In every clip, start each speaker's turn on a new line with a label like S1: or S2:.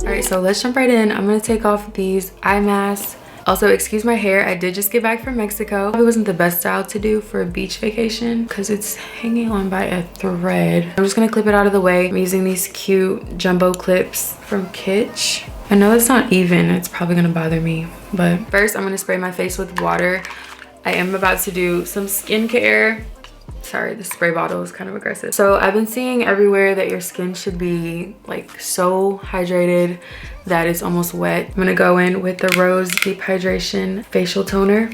S1: Alright, so let's jump right in. I'm gonna take off these eye masks. Also, excuse my hair, I did just get back from Mexico. It wasn't the best style to do for a beach vacation because it's hanging on by a thread. I'm just gonna clip it out of the way. I'm using these cute jumbo clips from Kitsch. I know it's not even, it's probably gonna bother me, but first I'm gonna spray my face with water. I am about to do some skincare. Sorry, the spray bottle is kind of aggressive. So I've been seeing everywhere that your skin should be like so hydrated that it's almost wet. I'm gonna go in with the Rose Deep Hydration Facial Toner.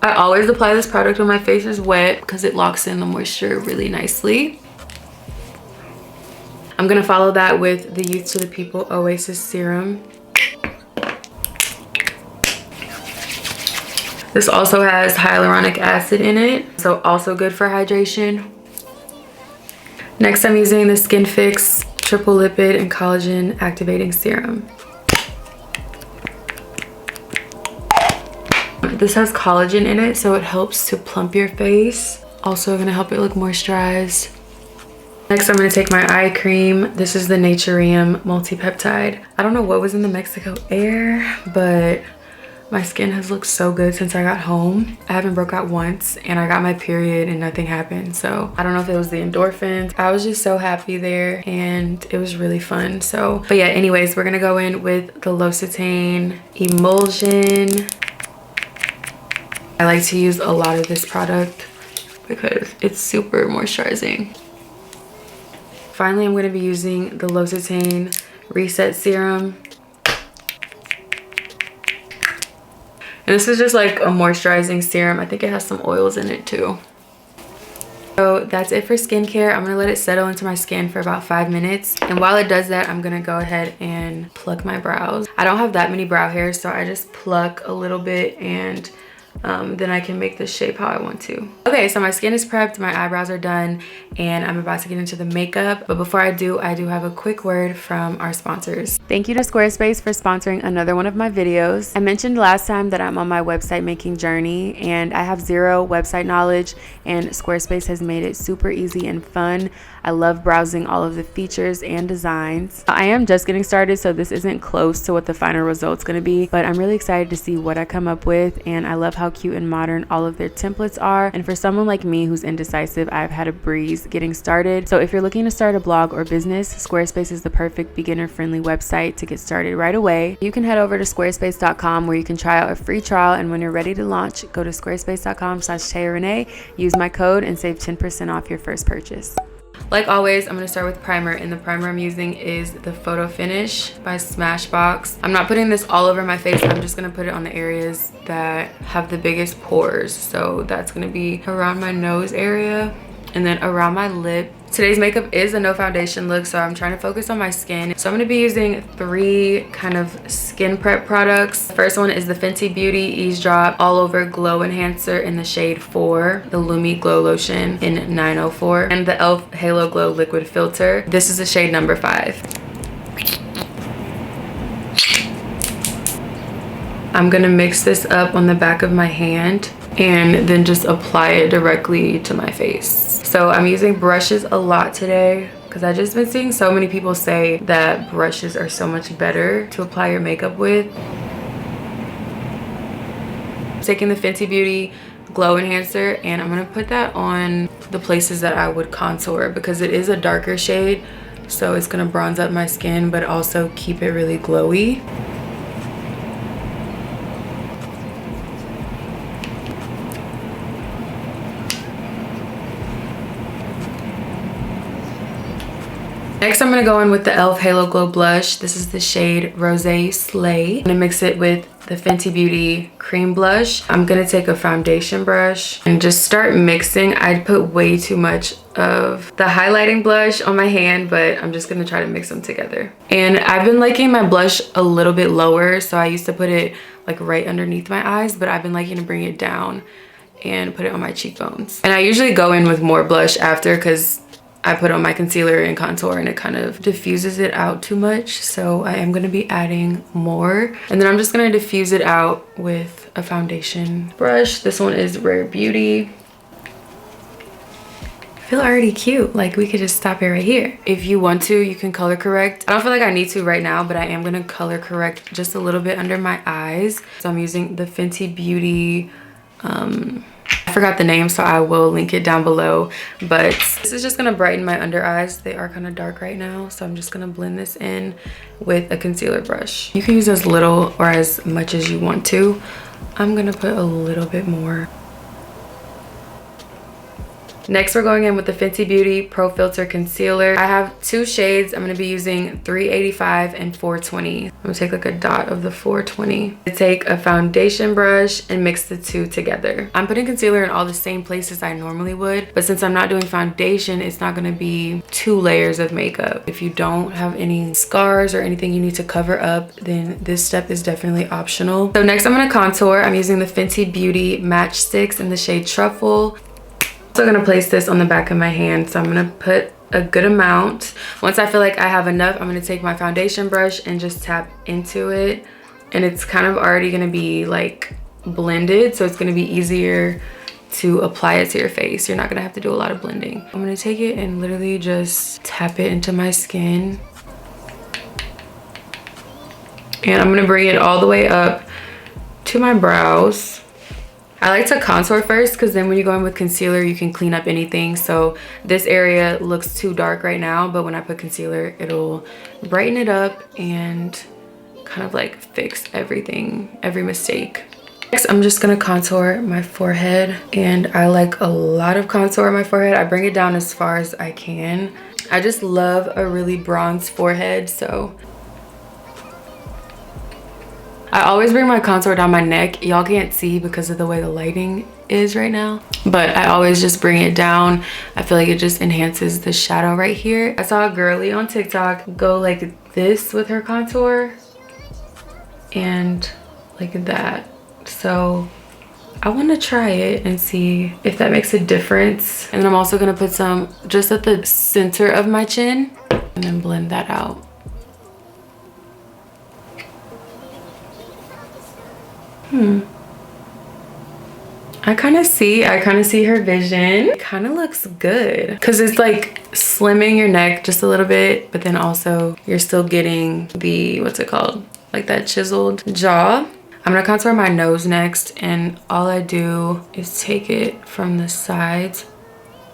S1: I always apply this product when my face is wet because it locks in the moisture really nicely. I'm gonna follow that with the Youth to the People Oasis Serum. This also has hyaluronic acid in it, so also good for hydration. Next, I'm using the Skin Fix Triple Lipid and Collagen Activating Serum. This has collagen in it, so it helps to plump your face. Also gonna help it look moisturized. Next, I'm gonna take my eye cream. This is the Naturium Multi-Peptide. I don't know what was in the Mexico air, but my skin has looked so good since I got home. I haven't broke out once and I got my period and nothing happened. So I don't know if it was the endorphins. I was just so happy there and it was really fun. So, but yeah, anyways, we're gonna go in with the L'Occitane Emulsion. I like to use a lot of this product because it's super moisturizing. Finally, I'm gonna be using the L'Occitane Reset Serum. And this is just like a moisturizing serum. I think it has some oils in it too. So that's it for skincare. I'm gonna let it settle into my skin for about 5 minutes. And while it does that, I'm gonna go ahead and pluck my brows. I don't have that many brow hairs, so I just pluck a little bit and then I can make this shape how I want to. Okay, so my skin is prepped, my eyebrows are done, and I'm about to get into the makeup. But before I do have a quick word from our sponsors. Thank you to Squarespace for sponsoring another one of my videos. I mentioned last time that I'm on my website making journey and I have zero website knowledge, and Squarespace has made it super easy and fun. I love browsing all of the features and designs. I am just getting started, so this isn't close to what the final result's gonna be, but I'm really excited to see what I come up with, and I love how cute and modern all of their templates are. And for someone like me who's indecisive, I've had a breeze getting started. So if you're looking to start a blog or business, Squarespace is the perfect beginner-friendly website to get started right away. You can head over to squarespace.com where you can try out a free trial, and when you're ready to launch, go to squarespace.com/TayaRenee, use my code and save 10% off your first purchase. Like always, I'm gonna start with primer, and the primer I'm using is the Photo Finish by Smashbox. I'm not putting this all over my face. I'm just gonna put it on the areas that have the biggest pores. So that's gonna be around my nose area and then around my lip. Today's makeup is a no foundation look, so I'm trying to focus on my skin. So I'm gonna be using 3 kind of skin prep products. The first one is the Fenty Beauty Ease Drop All Over Glow Enhancer in the shade 4, the Lumi Glow Lotion in 904, and the e.l.f. Halo Glow Liquid Filter. This is the shade number 5. I'm gonna mix this up on the back of my hand and then just apply it directly to my face. So I'm using brushes a lot today because I've just been seeing so many people say that brushes are so much better to apply your makeup with. I'm taking the Fenty Beauty Glow Enhancer and I'm gonna put that on the places that I would contour because it is a darker shade, so it's gonna bronze up my skin but also keep it really glowy. Next, I'm gonna go in with the e.l.f. Halo Glow Blush. This is the shade Rosé Slay. I'm gonna mix it with the Fenty Beauty Cream Blush. I'm gonna take a foundation brush and just start mixing. I put way too much of the highlighting blush on my hand, but I'm just gonna try to mix them together. And I've been liking my blush a little bit lower, so I used to put it like right underneath my eyes, but I've been liking to bring it down and put it on my cheekbones. And I usually go in with more blush after because I put on my concealer and contour and it kind of diffuses it out too much. So I am gonna be adding more. And then I'm just gonna diffuse it out with a foundation brush. This one is Rare Beauty. feel already cute. Like we could just stop it right here. If you want to, you can color correct. I don't feel like I need to right now, but I am gonna color correct just a little bit under my eyes. So I'm using the Fenty Beauty, I forgot the name, so I will link it down below. But this is just gonna brighten my under eyes. They are kind of dark right now, so I'm just gonna blend this in with a concealer brush. You can use as little or as much as you want to. I'm gonna put a little bit more. Next, we're going in with the Fenty Beauty Pro Filter Concealer. I have 2 shades. I'm gonna be using 385 and 420. I'm gonna take like a dot of the 420. I take a foundation brush and mix the 2 together. I'm putting concealer in all the same places I normally would, but since I'm not doing foundation, it's not gonna be 2 layers of makeup. If you don't have any scars or anything you need to cover up, then this step is definitely optional. So next I'm gonna contour. I'm using the Fenty Beauty Matchsticks in the shade Truffle. I'm also gonna place this on the back of my hand, so I'm gonna put a good amount. Once I feel like I have enough, I'm gonna take my foundation brush and just tap into it, and it's kind of already gonna be like blended, so it's gonna be easier to apply it to your face. You're not gonna have to do a lot of blending. I'm gonna take it and literally just tap it into my skin, and I'm gonna bring it all the way up to my brows. I like to contour first because then when you go in with concealer, you can clean up anything. So this area looks too dark right now, but when I put concealer, it'll brighten it up and kind of like fix everything, every mistake. Next, I'm just gonna contour my forehead, and I like a lot of contour on my forehead. I bring it down as far as I can. I just love a really bronzed forehead, so I always bring my contour down my neck. Y'all can't see because of the way the lighting is right now, but I always just bring it down. I feel like it just enhances the shadow right here. I saw a girly on TikTok go like this with her contour and like that. So I want to try it and see if that makes a difference. And then I'm also going to put some just at the center of my chin and then blend that out. I kind of see her vision. It kind of looks good because it's like slimming your neck just a little bit, but then also you're still getting the, what's it called? Like that chiseled jaw. I'm gonna contour my nose next, and all I do is take it from the sides,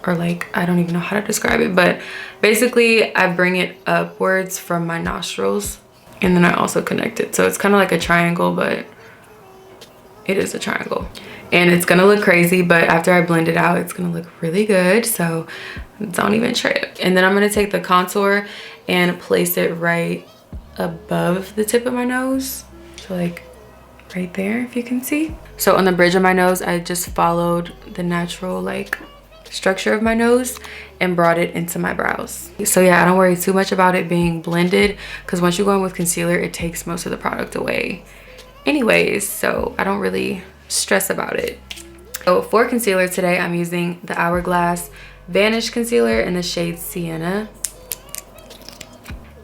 S1: or like, I don't even know how to describe it, but basically I bring it upwards from my nostrils, and then I also connect it. So it's kind of like a triangle, but it is a triangle. And it's gonna look crazy, but after I blend it out, it's gonna look really good. So don't even trip. And then I'm gonna take the contour and place it right above the tip of my nose. So like right there, if you can see. So on the bridge of my nose, I just followed the natural like structure of my nose and brought it into my brows. So yeah, I don't worry too much about it being blended, because once you go in with concealer, it takes most of the product away anyways, so I don't really stress about it. So for concealer today, I'm using the Hourglass Vanish Concealer in the shade Sienna.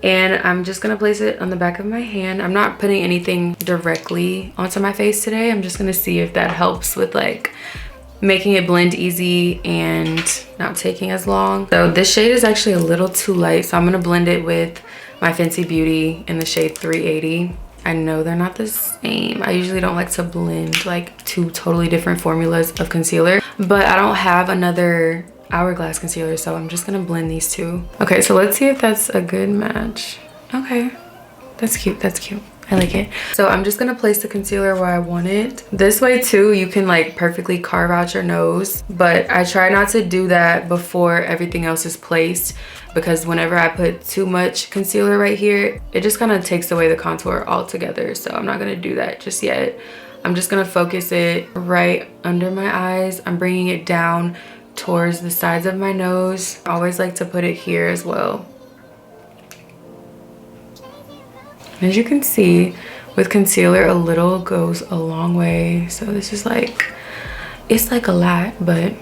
S1: And I'm just gonna place it on the back of my hand. I'm not putting anything directly onto my face today. I'm just gonna see if that helps with like making it blend easy and not taking as long. So this shade is actually a little too light, so I'm gonna blend it with my Fenty Beauty in the shade 380. I know they're not the same. I usually don't like to blend like 2 totally different formulas of concealer, but I don't have another Hourglass concealer, so I'm just gonna blend these 2. Okay, so let's see if that's a good match. Okay, that's cute, that's cute. I like it. So I'm just gonna place the concealer where I want it. This way too, you can like perfectly carve out your nose, but I try not to do that before everything else is placed, because whenever I put too much concealer right here, it just kind of takes away the contour altogether. So I'm not gonna do that just yet. I'm just gonna focus it right under my eyes. I'm bringing it down towards the sides of my nose. I always like to put it here as well. As you can see, with concealer, a little goes a long way. So this is like, it's like a lot, but,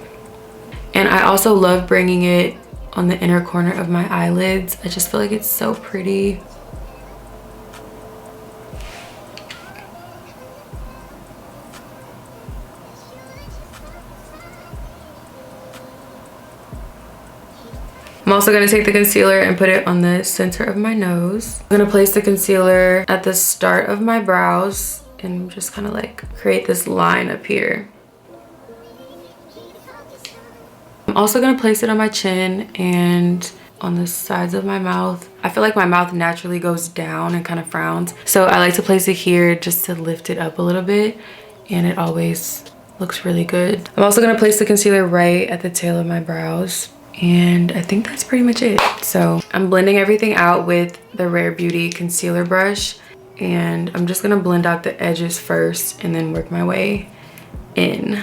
S1: and I also love bringing it on the inner corner of my eyelids. I just feel like it's so pretty. I'm also gonna take the concealer and put it on the center of my nose. I'm gonna place the concealer at the start of my brows and just kind of like create this line up here. I'm also gonna place it on my chin and on the sides of my mouth. I feel like my mouth naturally goes down and kind of frowns, so I like to place it here just to lift it up a little bit, and it always looks really good. I'm also gonna place the concealer right at the tail of my brows, and I think that's pretty much it. So I'm blending everything out with the Rare Beauty concealer brush, and I'm just gonna blend out the edges first and then work my way in.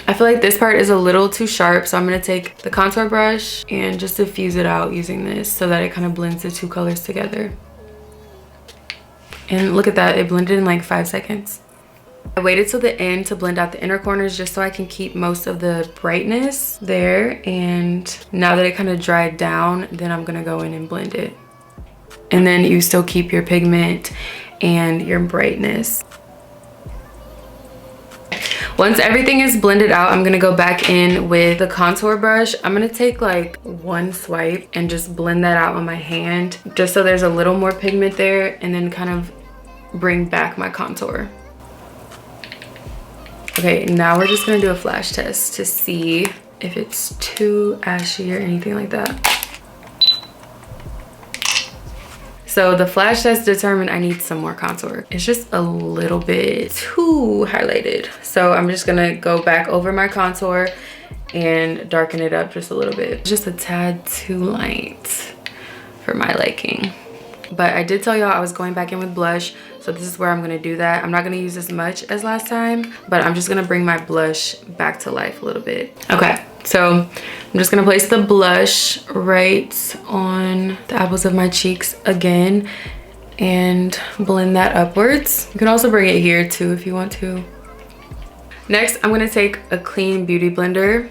S1: I feel like this part is a little too sharp, so I'm gonna take the contour brush and just diffuse it out using this so that it kind of blends the two colors together. And look at that, it blended in like 5 seconds. I waited till the end to blend out the inner corners just so I can keep most of the brightness there. And now that it kind of dried down, then I'm gonna go in and blend it. And then you still keep your pigment and your brightness. Once everything is blended out, I'm gonna go back in with the contour brush. I'm gonna take like one swipe and just blend that out on my hand, just so there's a little more pigment there, and then kind of bring back my contour. Okay, now we're just gonna do a flash test to see if it's too ashy or anything like that. So the flash test determined I need some more contour. It's just a little bit too highlighted. So I'm just gonna go back over my contour and darken it up just a little bit. Just a tad too light for my liking. But I did tell y'all I was going back in with blush, so this is where I'm gonna do that. I'm not gonna use as much as last time, but I'm just gonna bring my blush back to life a little bit. Okay, so I'm just gonna place the blush right on the apples of my cheeks again and blend that upwards. You can also bring it here too if you want to. Next, I'm gonna take a clean beauty blender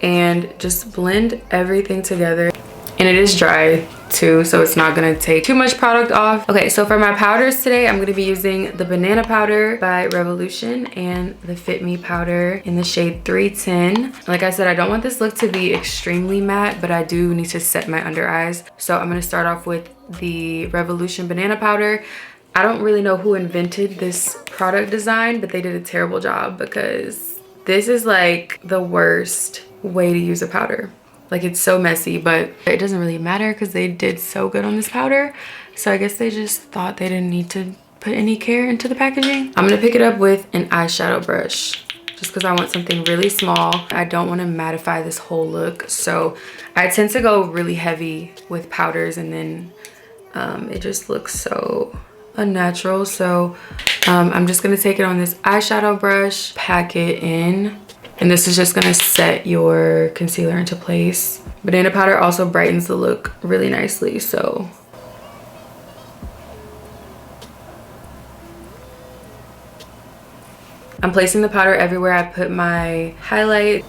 S1: and just blend everything together. And it is dry too, so it's not gonna take too much product off. Okay, so for my powders today, I'm gonna be using the Banana Powder by Revolution and the Fit Me Powder in the shade 310. Like I said, I don't want this look to be extremely matte, but I do need to set my under eyes. So I'm gonna start off with the Revolution Banana Powder. I don't really know who invented this product design, but they did a terrible job because this is like the worst way to use a powder. Like, it's so messy, but it doesn't really matter because they did so good on this powder. So I guess they just thought they didn't need to put any care into the packaging. I'm gonna pick it up with an eyeshadow brush just because I want something really small. I don't want to mattify this whole look. So I tend to go really heavy with powders, and then it just looks so unnatural. So I'm just gonna take it on this eyeshadow brush, pack it in. And this is just gonna set your concealer into place. Banana powder also brightens the look really nicely, so. I'm placing the powder everywhere I put my highlight.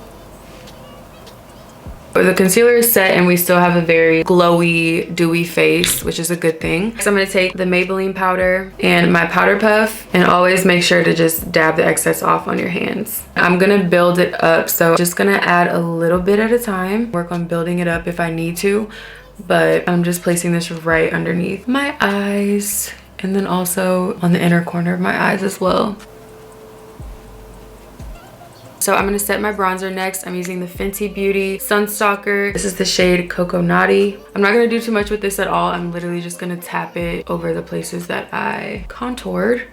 S1: The concealer is set and we still have a very glowy, dewy face, which is a good thing. So I'm gonna take the Maybelline powder and my powder puff, and always make sure to just dab the excess off on your hands. I'm gonna build it up, so just gonna add a little bit at a time. Work on building it up if I need to, but I'm just placing this right underneath my eyes, and then also on the inner corner of my eyes as well. So I'm gonna set my bronzer next. I'm using the Fenty Beauty Sunstalker. This is the shade Coco Naughty. I'm not gonna do too much with this at all. I'm literally just gonna tap it over the places that I contoured.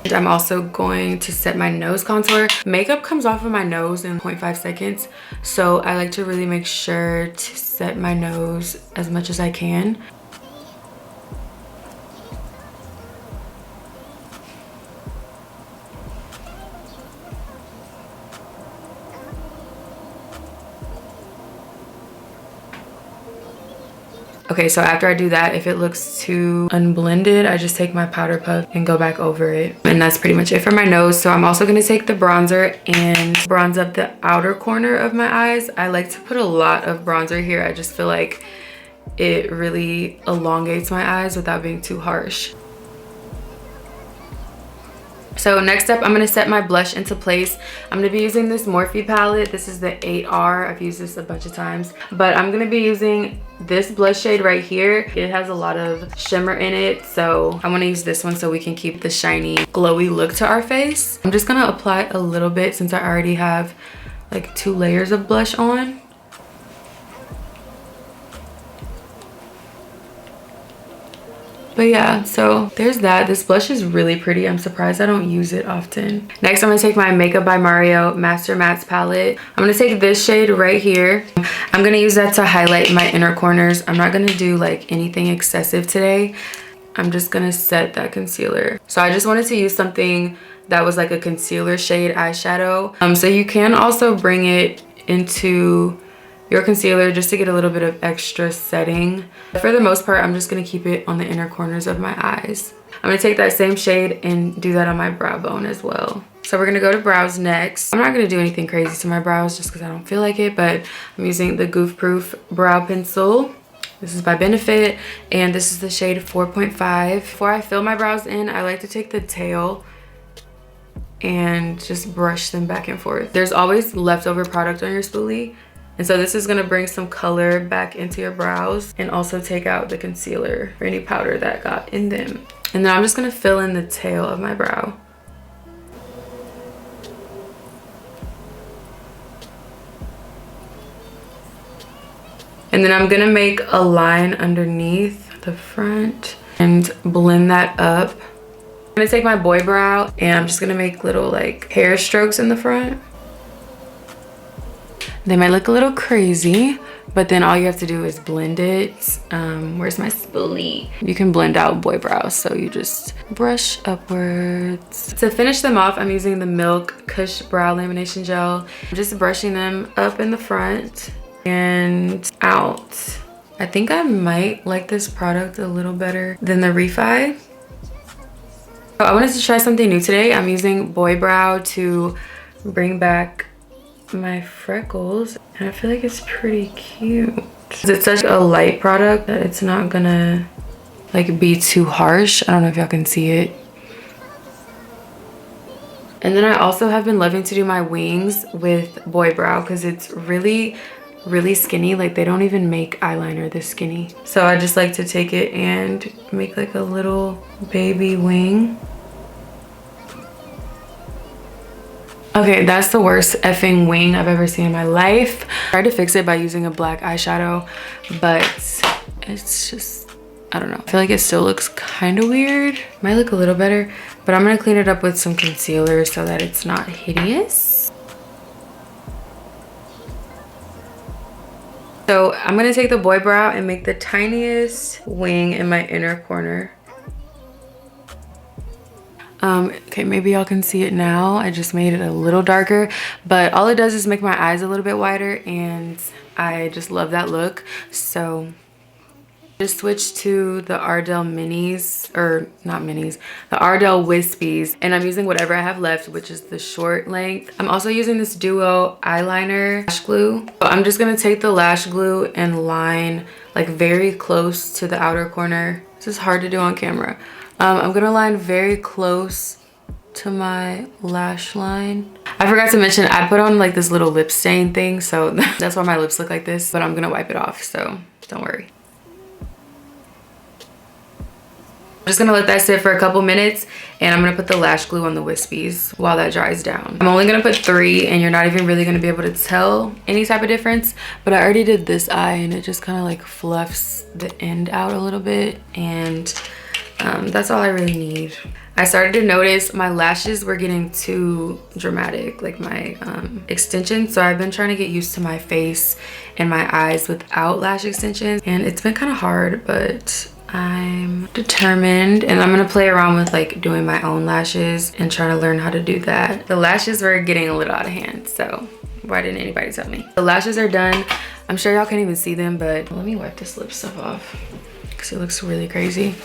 S1: And I'm also going to set my nose contour. Makeup comes off of my nose in 0.5 seconds. So I like to really make sure to set my nose as much as I can. Okay, so after I do that, if it looks too unblended, I just take my powder puff and go back over it. And that's pretty much it for my nose. So I'm also gonna take the bronzer and bronze up the outer corner of my eyes. I like to put a lot of bronzer here. I just feel like it really elongates my eyes without being too harsh. So next up, I'm gonna set my blush into place. I'm gonna be using this Morphe palette. This is the 8R. I've used this a bunch of times, but I'm gonna be using this blush shade right here. It has a lot of shimmer in it, so I wanna use this one so we can keep the shiny, glowy look to our face. I'm just gonna apply a little bit since I already have like 2 layers of blush on. But yeah, so there's that. This blush is really pretty. I'm surprised I don't use it often. Next, I'm gonna take my Makeup by Mario Master Mattes palette. I'm gonna take this shade right here. I'm gonna use that to highlight my inner corners. I'm not gonna do like anything excessive today. I'm just gonna set that concealer. So I just wanted to use something that was like a concealer shade eyeshadow. So you can also bring it into your concealer just to get a little bit of extra setting. For the most part, I'm just gonna keep it on the inner corners of my eyes. I'm gonna take that same shade and do that on my brow bone as well. So we're gonna go to brows next. I'm not gonna do anything crazy to my brows just because I don't feel like it, but I'm using the Goof Proof brow pencil. This is by Benefit, and this is the shade 4.5. Before I fill my brows in, I like to take the tail and just brush them back and forth. There's always leftover product on your spoolie, and so this is gonna bring some color back into your brows and also take out the concealer or any powder that got in them. And then I'm just gonna fill in the tail of my brow. And then I'm gonna make a line underneath the front and blend that up. I'm gonna take my boy brow and I'm just gonna make little like hair strokes in the front. They might look a little crazy, but then all you have to do is blend it. Where's my spoolie? You can blend out boy brows, so you just brush upwards. To finish them off, I'm using the Milk Kush Brow Lamination Gel. I'm just brushing them up in the front and out. I think I might like this product a little better than the Refi. I wanted to try something new today. I'm using Boy Brow to bring back my freckles, and I feel like it's pretty cute. It's such a light product that it's not gonna like be too harsh. I don't know if y'all can see it. And then I also have been loving to do my wings with Boy Brow because it's really skinny. Like they don't even make eyeliner this skinny, so I just like to take it and make like a little baby wing. Okay, that's the worst effing wing I've ever seen in my life. I tried to fix it by using a black eyeshadow, but it's just, I don't know. I feel like it still looks kind of weird. Might look a little better, but I'm gonna clean it up with some concealer so that it's not hideous. So I'm gonna take the Boy Brow and make the tiniest wing in my inner corner. Okay, maybe y'all can see it now. I just made it a little darker, but all it does is make my eyes a little bit wider, and I just love that look. So just switch to the Ardell Minis, or not minis, the Ardell Wispies, and I'm using whatever I have left, which is the short length. I'm also using this Duo eyeliner lash glue. So I'm just gonna take the lash glue and line like very close to the outer corner. This is hard to do on camera. I'm gonna line very close to my lash line. I forgot to mention I put on like this little lip stain thing, so that's why my lips look like this, but I'm gonna wipe it off, so don't worry. I'm just gonna let that sit for a couple minutes, and I'm gonna put the lash glue on the wispies while that dries down. I'm only gonna put 3, and you're not even really gonna be able to tell any type of difference, but I already did this eye and it just kind of like fluffs the end out a little bit, and that's all I really need. I started to notice my lashes were getting too dramatic, like my extensions. So I've been trying to get used to my face and my eyes without lash extensions, and it's been kind of hard, but I'm determined, and I'm gonna play around with like doing my own lashes and trying to learn how to do that. The lashes were getting a little out of hand, so Why didn't anybody tell me? The lashes are done. I'm sure y'all can't even see them, but let me wipe this lip stuff off because it looks really crazy.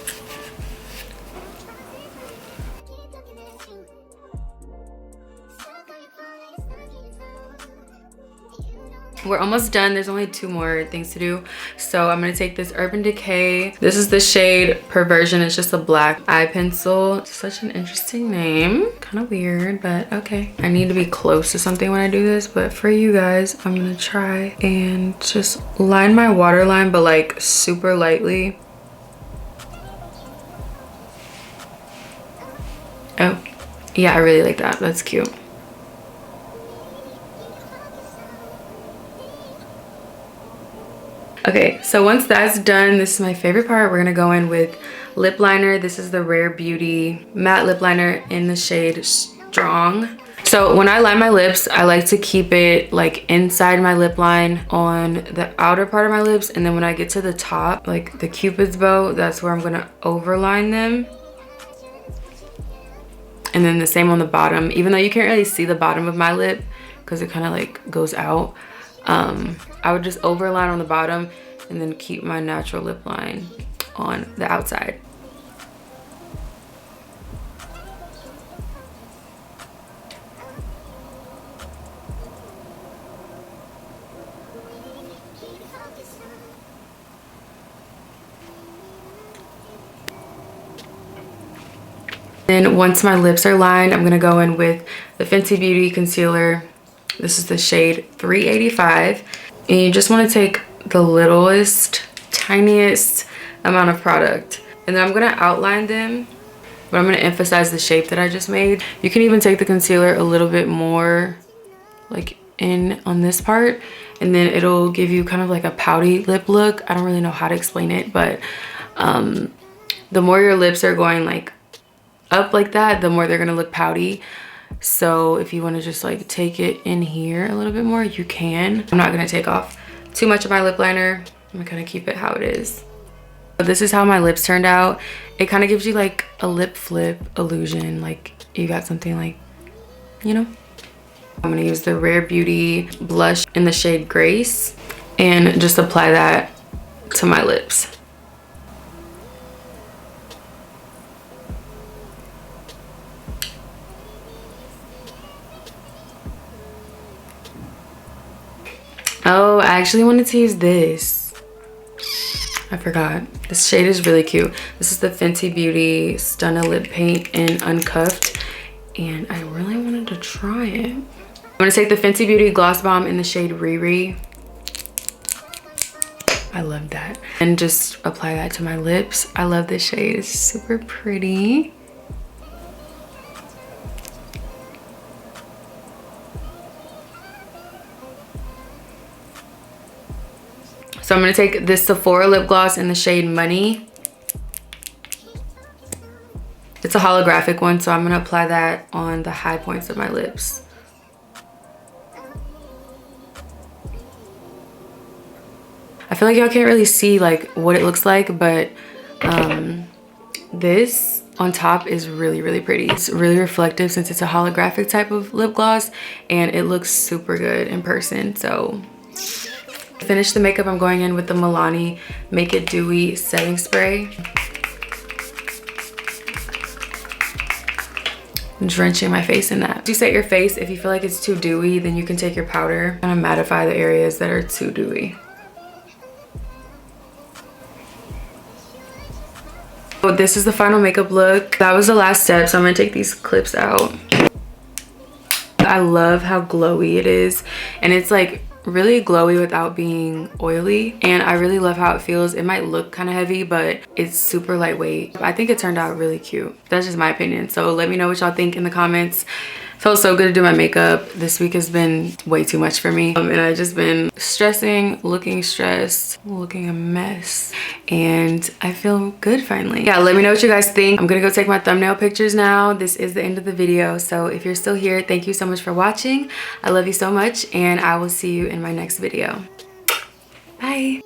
S1: We're almost done. There's only 2 more things to do. So I'm gonna take this Urban Decay. This is the shade Perversion. It's just a black eye pencil. Such an interesting name. Kind of weird, but okay. I need to be close to something when I do this, but for you guys, I'm gonna try and just line my waterline, but like super lightly. Oh, yeah, I really like that. That's cute. Okay, so once that's done, this is my favorite part. We're gonna go in with lip liner. This is the Rare Beauty matte lip liner in the shade Strong. So when I line my lips, I like to keep it like inside my lip line on the outer part of my lips, and then when I get to the top, like the Cupid's bow, that's where I'm gonna overline them. And then the same on the bottom, even though you can't really see the bottom of my lip because it kind of like goes out. I would just overline on the bottom and then keep my natural lip line on the outside. Then once my lips are lined, I'm gonna go in with the Fenty Beauty concealer. This is the shade 385. And you just wanna take the littlest, tiniest amount of product. And then I'm gonna outline them, but I'm gonna emphasize the shape that I just made. You can even take the concealer a little bit more like in on this part, and then it'll give you kind of like a pouty lip look. I don't really know how to explain it, but the more your lips are going like up like that, the more they're gonna look pouty. So if you want to just like take it in here a little bit more, you can. I'm not gonna take off too much of my lip liner. I'm gonna kind of keep it how it is. But this is how my lips turned out. It kind of gives you like a lip flip illusion, like you got something like, you know. I'm gonna use the Rare Beauty blush in the shade Grace and just apply that to my lips. Oh, I actually wanted to use this. I forgot. This shade is really cute. This is the Fenty Beauty Stunna Lip Paint in Uncuffed, and I really wanted to try it. I'm gonna take the Fenty Beauty Gloss Bomb in the shade Riri. I love that. And just apply that to my lips. I love this shade. It's super pretty. So I'm gonna take this Sephora lip gloss in the shade Money. It's a holographic one, so I'm gonna apply that on the high points of my lips. I feel like y'all can't really see like what it looks like, but this on top is really, really pretty. It's really reflective since it's a holographic type of lip gloss, and it looks super good in person. So to finish the makeup, I'm going in with the Milani Make It Dewy setting spray. Drenching my face in that. To set your face, if you feel like it's too dewy, then you can take your powder and mattify the areas that are too dewy. So this is the final makeup look. That was the last step, so I'm gonna take these clips out. I love how glowy it is, and it's like really glowy without being oily, and I really love how it feels. It might look kind of heavy, but it's super lightweight. I think it turned out really cute. That's just my opinion, so let me know what y'all think in the comments. Felt so good to do my makeup. This week has been way too much for me, and I've just been stressing, looking stressed, looking a mess, and I feel good finally. Yeah, let me know what you guys think. I'm gonna go take my thumbnail pictures now. This is the end of the video, so if you're still here, thank you so much for watching. I love you so much, and I will see you in my next video. Bye.